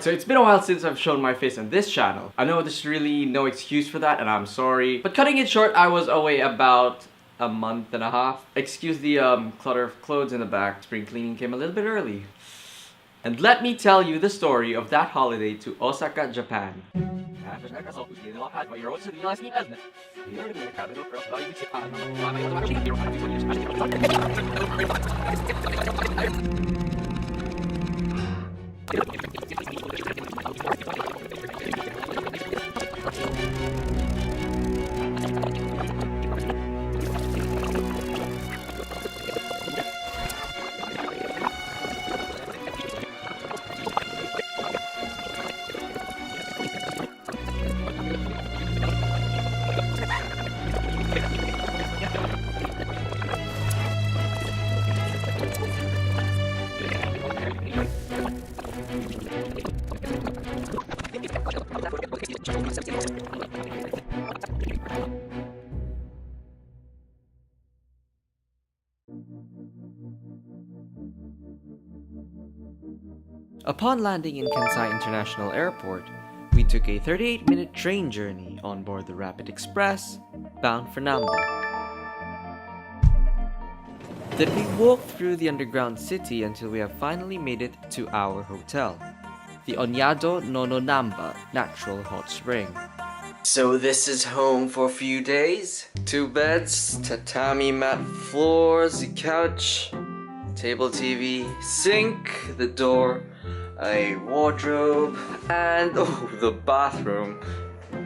So it's been a while since I've shown my face on this channel. I know there's really no excuse for that and I'm sorry. But cutting it short, I was away about a month and a half. Excuse the clutter of clothes in the back. Spring cleaning came a little bit early. And let me tell you the story of that holiday to Osaka, Japan. Upon landing in Kansai International Airport, we took a 38-minute train journey on board the Rapid Express, bound for Namba. Then we walked through the underground city until we have finally made it to our hotel, the Onyado Nono Namba Natural Hot Spring. So this is home for a few days. 2 beds, tatami mat floors, a couch, table TV, sink, the door, a wardrobe, and oh, the bathroom.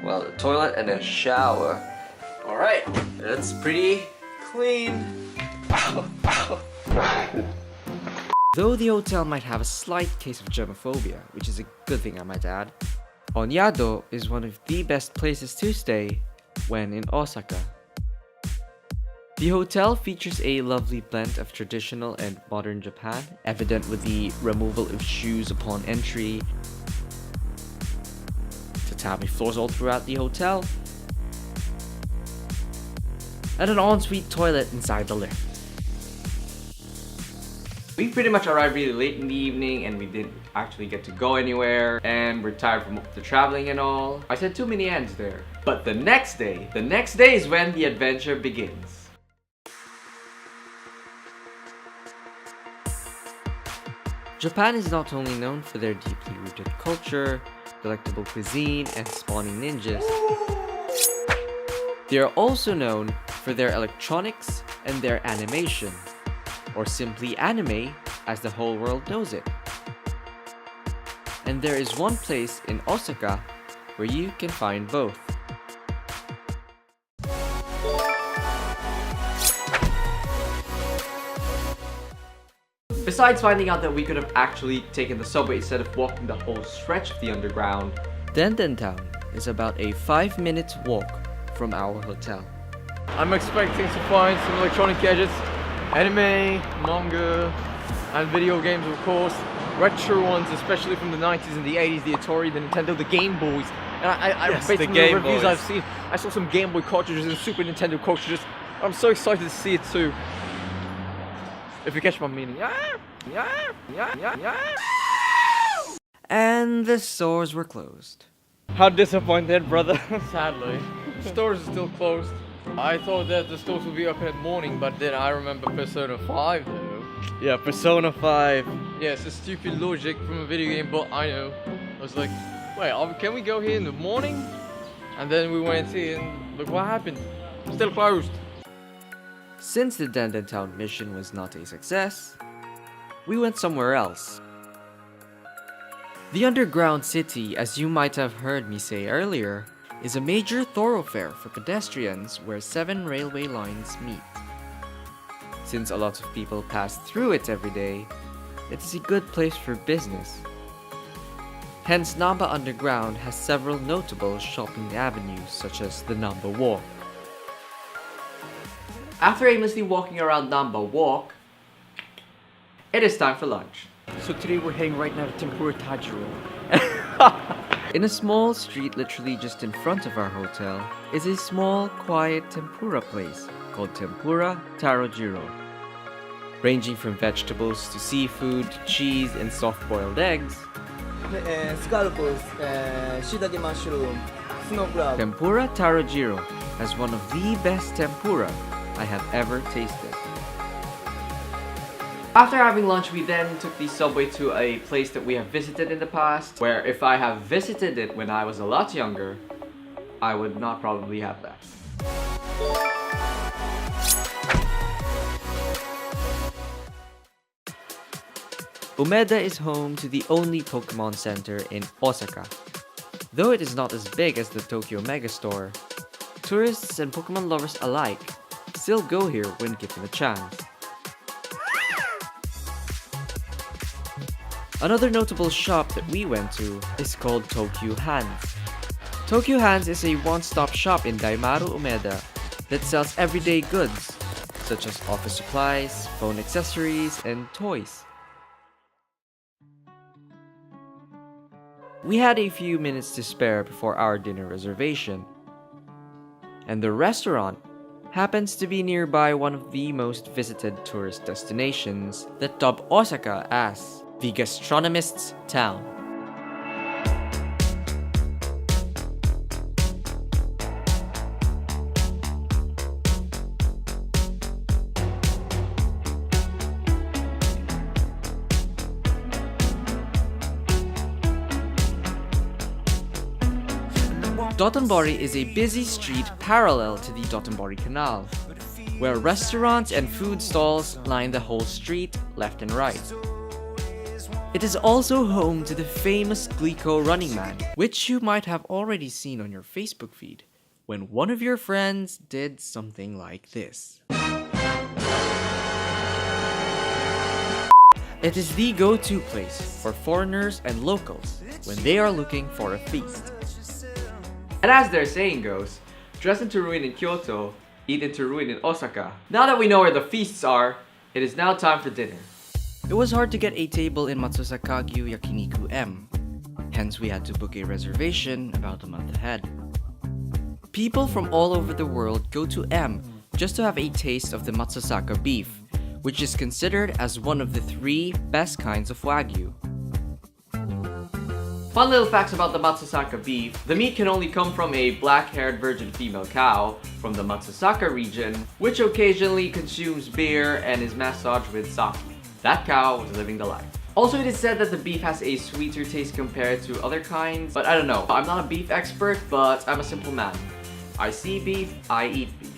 Well, the toilet and a shower. Alright, that's pretty clean. Ow, ow. Though the hotel might have a slight case of germophobia, which is a good thing I might add, Onyado is one of the best places to stay when in Osaka. The hotel features a lovely blend of traditional and modern Japan, evident with the removal of shoes upon entry, tatami floors all throughout the hotel, and an ensuite toilet inside the lift. We pretty much arrived really late in the evening and we didn't actually get to go anywhere and we're tired from the traveling and all. I said too many ends there. But the next day is when the adventure begins. Japan is not only known for their deeply rooted culture, delectable cuisine, and spawning ninjas, they are also known for their electronics and their animation, or simply anime as the whole world knows it. And there is one place in Osaka where you can find both. Besides finding out that we could have actually taken the subway instead of walking the whole stretch of the underground, Denden Town is about a 5-minute walk from our hotel. I'm expecting to find some electronic gadgets, anime, manga, and video games of course. Retro ones, especially from the 90s and the 80s, the Atari, the Nintendo, the Game Boys. And based on the reviews I've seen, I saw some Game Boy cartridges and Super Nintendo cartridges. I'm so excited to see it too. If you catch my meaning. And the stores were closed. How disappointed, brother. Sadly. Stores are still closed. I thought that the stores would be open in the morning, but then I remember Persona 5 though. Yeah, Persona 5. Yeah, it's a stupid logic from a video game, but I know. I was like, wait, can we go here in the morning? And then we went in and look what happened. Still closed. Since the Denden Town mission was not a success, we went somewhere else. The underground city, as you might have heard me say earlier, is a major thoroughfare for pedestrians where 7 railway lines meet. Since a lot of people pass through it every day, it is a good place for business. Hence, Namba Underground has several notable shopping avenues such as the Namba Walk. After aimlessly walking around Namba Walk, it is time for lunch. So today we're heading right now to Tempura Tajiro. In a small street literally just in front of our hotel is a small, quiet tempura place called Tempura Tarojiro. Ranging from vegetables to seafood, cheese, and soft-boiled eggs, scallops, shiitake mushroom, snow crab. Tempura Tarojiro has one of the best tempura I have ever tasted. After having lunch, we then took the subway to a place that we have visited in the past, where if I have visited it when I was a lot younger, I would not probably have that. Umeda is home to the only Pokemon Center in Osaka. Though it is not as big as the Tokyo Megastore, tourists and Pokemon lovers alike still go here when given a chance. Another notable shop that we went to is called Tokyo Hands. Tokyo Hands is a one-stop shop in Daimaru Umeda that sells everyday goods such as office supplies, phone accessories, and toys. We had a few minutes to spare before our dinner reservation, and the restaurant happens to be nearby one of the most visited tourist destinations that dub Osaka as the gastronomist's town. Dotonbori is a busy street parallel to the Dotonbori Canal, where restaurants and food stalls line the whole street left and right. It is also home to the famous Glico Running Man, which you might have already seen on your Facebook feed when one of your friends did something like this. It is the go-to place for foreigners and locals when they are looking for a feast. And as their saying goes, dress into ruin in Kyoto, eat into ruin in Osaka. Now that we know where the feasts are, it is now time for dinner. It was hard to get a table in Matsusa Kagyu Yakiniku M, hence we had to book a reservation about a month ahead. People from all over the world go to M just to have a taste of the Matsusaka beef, which is considered as one of the 3 best kinds of Wagyu. Fun little facts about the Matsusaka beef: the meat can only come from a black-haired virgin female cow from the Matsusaka region, which occasionally consumes beer and is massaged with sake. That cow was living the life. Also, it is said that the beef has a sweeter taste compared to other kinds, but I don't know. I'm not a beef expert, but I'm a simple man. I see beef, I eat beef.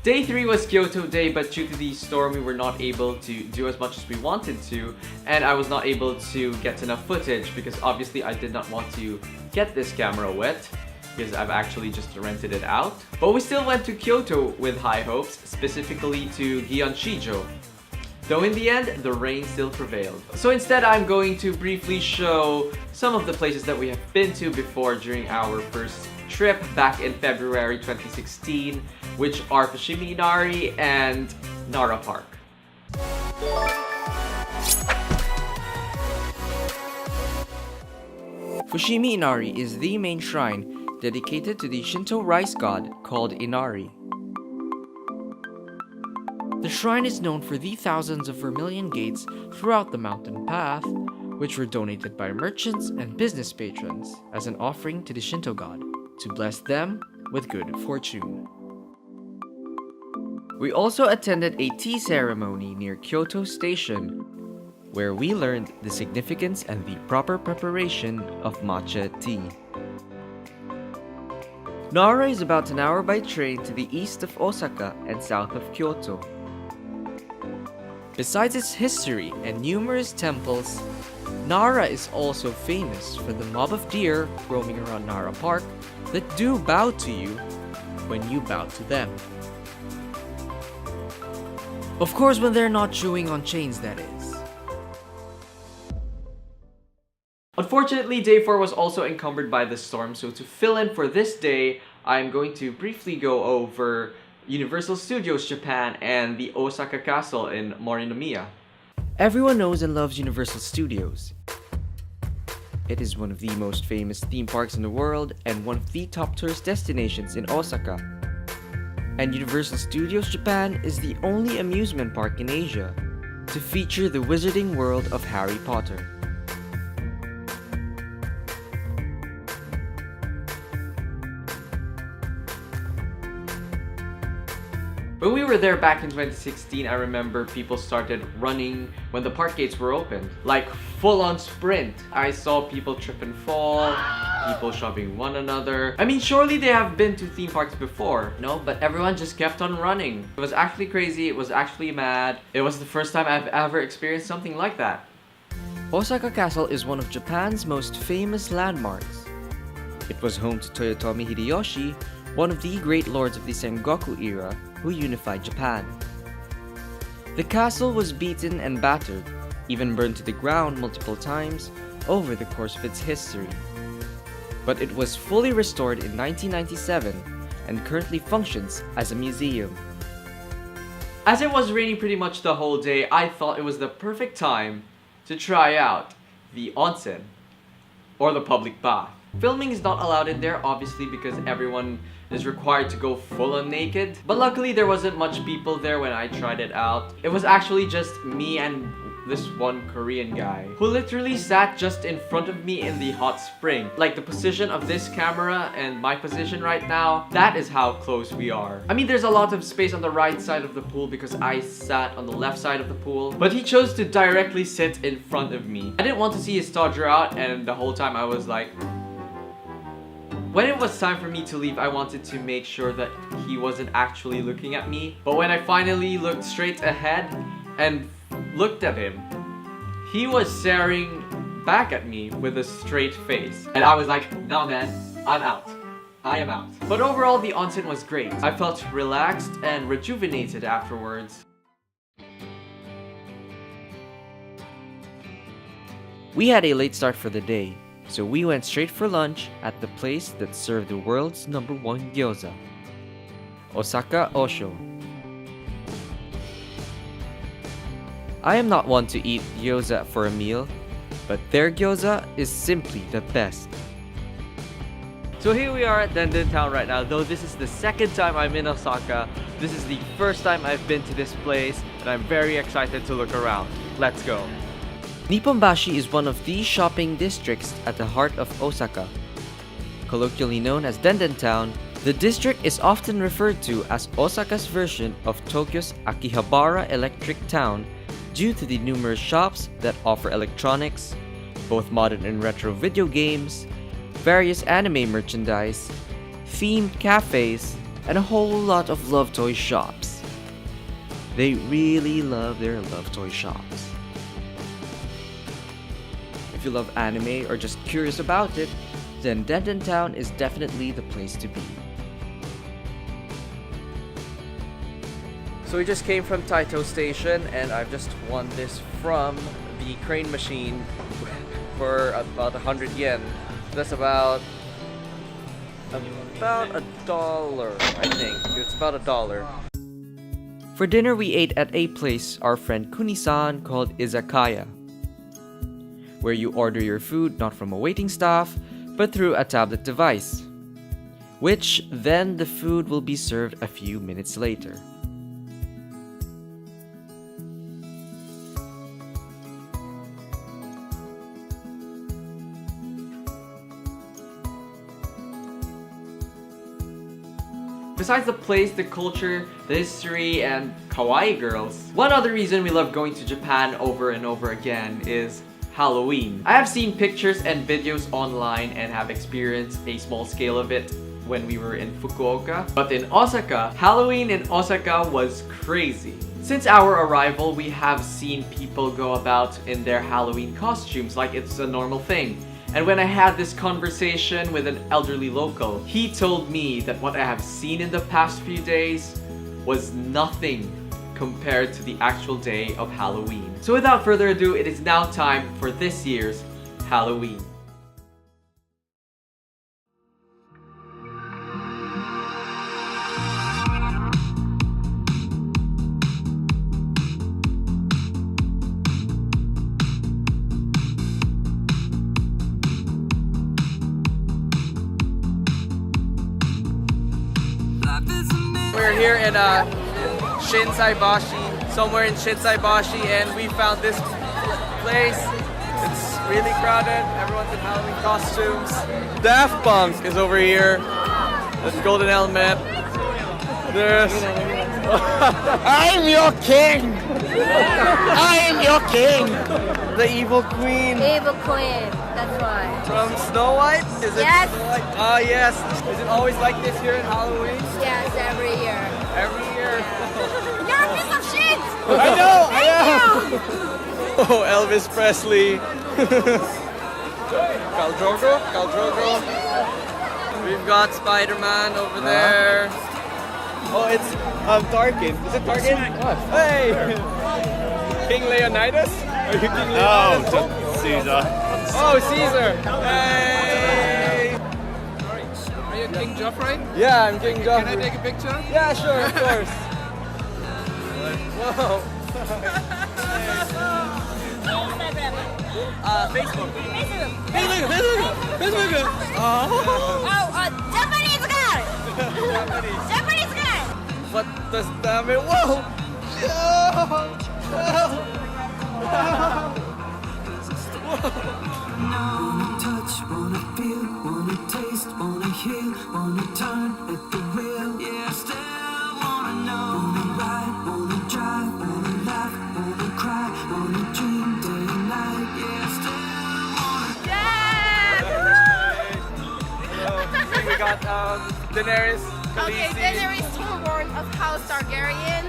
Day 3 was Kyoto Day, but due to the storm we were not able to do as much as we wanted to, and I was not able to get enough footage because obviously I did not want to get this camera wet because I've actually just rented it out. But we still went to Kyoto with high hopes, specifically to Gionshijo. Though in the end, the rain still prevailed. So instead, I'm going to briefly show some of the places that we have been to before during our first trip back in February 2016, which are Fushimi Inari and Nara Park. Fushimi Inari is the main shrine dedicated to the Shinto rice god called Inari. The shrine is known for the thousands of vermilion gates throughout the mountain path, which were donated by merchants and business patrons as an offering to the Shinto god to bless them with good fortune. We also attended a tea ceremony near Kyoto Station, where we learned the significance and the proper preparation of matcha tea. Nara is about an hour by train to the east of Osaka and south of Kyoto. Besides its history and numerous temples, Nara is also famous for the mob of deer roaming around Nara Park that do bow to you when you bow to them. Of course, when they're not chewing on chains, that is. Unfortunately, day 4 was also encumbered by the storm, so to fill in for this day, I'm going to briefly go over Universal Studios Japan and the Osaka Castle in Morinomiya. Everyone knows and loves Universal Studios. It is one of the most famous theme parks in the world and one of the top tourist destinations in Osaka. And Universal Studios Japan is the only amusement park in Asia to feature the wizarding world of Harry Potter. When we were there back in 2016, I remember people started running when the park gates were opened. Like full-on sprint. I saw people trip and fall, people shoving one another. I mean, surely they have been to theme parks before, no? But everyone just kept on running. It was actually crazy, it was actually mad. It was the first time I've ever experienced something like that. Osaka Castle is one of Japan's most famous landmarks. It was home to Toyotomi Hideyoshi, one of the great lords of the Sengoku era who unified Japan. The castle was beaten and battered, even burned to the ground multiple times over the course of its history. But it was fully restored in 1997 and currently functions as a museum. As it was raining pretty much the whole day, I thought it was the perfect time to try out the onsen, or the public bath. Filming is not allowed in there, obviously, because everyone is required to go full-on naked. But luckily there wasn't much people there when I tried it out. It was actually just me and this one Korean guy who literally sat just in front of me in the hot spring. Like the position of this camera and my position right now, that is how close we are. I mean, there's a lot of space on the right side of the pool because I sat on the left side of the pool, but he chose to directly sit in front of me. I didn't want to see his todger out, and the whole time I was like, when it was time for me to leave, I wanted to make sure that he wasn't actually looking at me. But when I finally looked straight ahead and looked at him, he was staring back at me with a straight face. And I was like, nah man, I'm out. I am out. But overall, the onsen was great. I felt relaxed and rejuvenated afterwards. We had a late start for the day, so we went straight for lunch at the place that served the world's #1 gyoza, Osaka Osho. I am not one to eat gyoza for a meal, but their gyoza is simply the best. So here we are at Denden Town right now. Though this is the second time I'm in Osaka, this is the first time I've been to this place, and I'm very excited to look around. Let's go. Nipponbashi is one of the shopping districts at the heart of Osaka. Colloquially known as Denden Town, the district is often referred to as Osaka's version of Tokyo's Akihabara Electric Town due to the numerous shops that offer electronics, both modern and retro video games, various anime merchandise, themed cafes, and a whole lot of love toy shops. They really love their love toy shops. If you love anime or just curious about it, then Denden Town is definitely the place to be. So we just came from Taito Station, and I've just won this from the crane machine for about 100 yen. That's about $1, I think. It's about $1. For dinner, we ate at a place our friend Kuni-san called Izakaya, where you order your food not from a waiting staff, but through a tablet device, which then the food will be served a few minutes later. Besides the place, the culture, the history, and kawaii girls, one other reason we love going to Japan over and over again is Halloween. I have seen pictures and videos online and have experienced a small scale of it when we were in Fukuoka. But in Osaka, Halloween in Osaka was crazy. Since our arrival, we have seen people go about in their Halloween costumes like it's a normal thing. And when I had this conversation with an elderly local, he told me that what I have seen in the past few days was nothing compared to the actual day of Halloween. So without further ado, it is now time for this year's Halloween. We're here in Shinsaibashi, somewhere in Shinsaibashi, and we found this place. It's really crowded. Everyone's in Halloween costumes. Daft Punk is over here. There's Golden Helmet. There's I'm your king! I'm your king! The evil queen. Evil Queen, that's right. From Snow White? Is it Yes. Snow White? Oh yes. Is it always like this here in Halloween? Yes, every year. Every year? You're a piece of shit! I know! I Thank know! you! Oh, Elvis Presley. Khal Drogo. We've got Spider-Man over there. Oh, it's Tarkin. Is it Tarkin? Hey! King Leonidas? Are you King Leonidas? No, Caesar. Oh, Caesar! Hey! Are you King Joffrey? Yeah, I'm King Joffrey. Can I take a picture? Yeah, sure, of course. Whoa. Facebook. Facebook. Japanese guy! Japanese guy! What does that mean? Whoa! Wanna touch, wanna feel, wanna taste, wanna hear, wanna turn at the wheel. Yeah, still wanna know. Wanna ride, wanna drive, wanna laugh, wanna cry, wanna dream day and night. Yeah, still wanna. We got Daenerys, Okay, Khaleesi, Daenerys Stormborn of House Targaryen.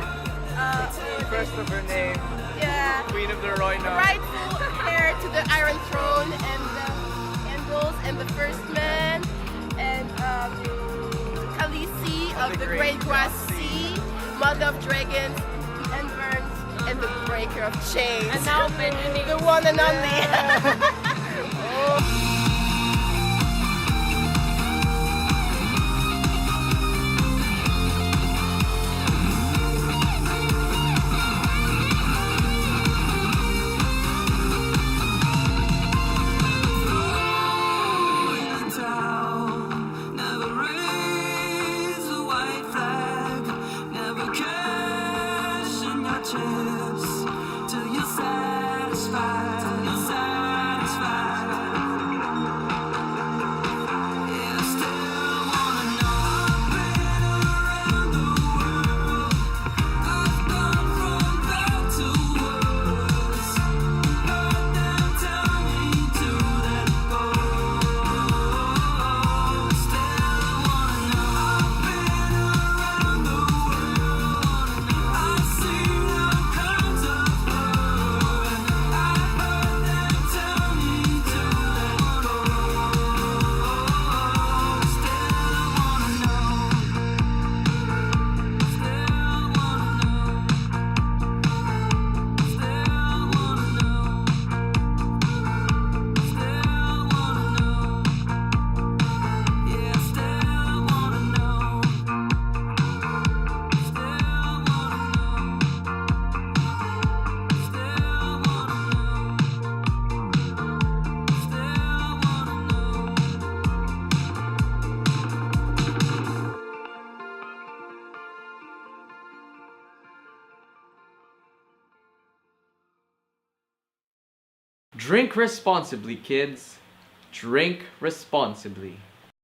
first of her name, Yeah. Queen of the Rhoynar. Rightful heir to the Iron Throne and the Andals and the First Man and Khaleesi of the Great Grass Sea, Mother of Dragons, and Burns, and the Breaker of Chains. And now the one and only. Never raise a white flag, never cash in your chips till you're satisfied, Yeah, I still wanna know. I've been around the world. I've gone from bad to worse. Heard them tell me to let go. Drink responsibly, kids. Drink responsibly.